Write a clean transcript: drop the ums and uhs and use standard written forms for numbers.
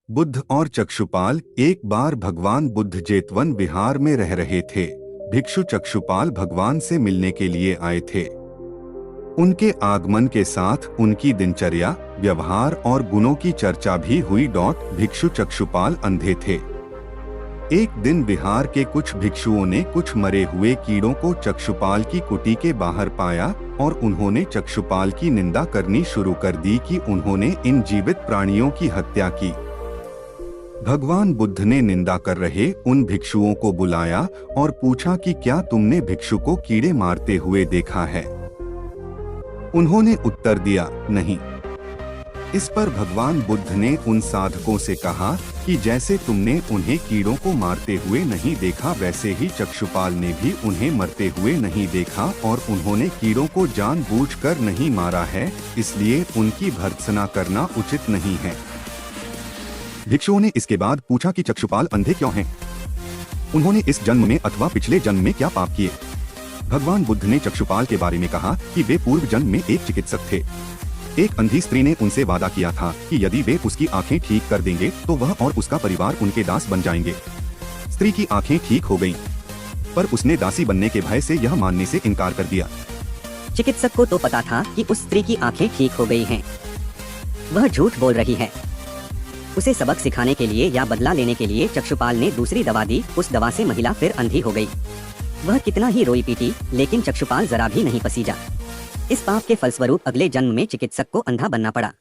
बुद्ध और चक्षुपाल एक बार भगवान बुद्ध जेतवन विहार में रह रहे थे। भिक्षु चक्षुपाल भगवान से मिलने के लिए आए थे। उनके आगमन के साथ उनकी दिनचर्या, व्यवहार और गुणों की चर्चा भी हुई। भिक्षु चक्षुपाल अंधे थे। एक दिन विहार के कुछ भिक्षुओं ने कुछ मरे हुए कीड़ों को चक्षुपाल की कुटी के बाहर पाया और उन्होंने चक्षुपाल की निंदा करनी शुरू कर दी कि उन्होंने इन जीवित प्राणियों की हत्या की। भगवान बुद्ध ने निंदा कर रहे उन भिक्षुओं को बुलाया और पूछा कि क्या तुमने भिक्षु को कीड़े मारते हुए देखा है? उन्होंने उत्तर दिया, नहीं। इस पर भगवान बुद्ध ने उन साधकों से कहा कि जैसे तुमने उन्हें कीड़ों को मारते हुए नहीं देखा, वैसे ही चक्षुपाल ने भी उन्हें मरते हुए नहीं देखा और उन्होंने कीड़ों को जानबूझकर नहीं मारा है, इसलिए उनकी भर्त्सना करना उचित नहीं है। भिक्षुओं ने इसके बाद पूछा कि चक्षुपाल अंधे क्यों हैं? उन्होंने इस जन्म में अथवा पिछले जन्म में क्या पाप किए? भगवान बुद्ध ने चक्षुपाल के बारे में कहा कि वे पूर्व जन्म में एक चिकित्सक थे। एक अंधी स्त्री ने उनसे वादा किया था कि यदि वे उसकी आंखें ठीक कर देंगे तो वह और उसका परिवार उनके दास बन जाएंगे। स्त्री की आंखें ठीक हो गईं, पर उसने दासी बनने के भय से यह मानने से इनकार कर दिया। चिकित्सक को तो पता था कि उस स्त्री की आंखें ठीक हो गई हैं। वह झूठ बोल रही है। उसे सबक सिखाने के लिए या बदला लेने के लिए चक्षुपाल ने दूसरी दवा दी। उस दवा से महिला फिर अंधी हो गई। वह कितना ही रोई पीटी, लेकिन चक्षुपाल जरा भी नहीं पसीजा। इस पाप के फलस्वरूप अगले जन्म में चिकित्सक को अंधा बनना पड़ा।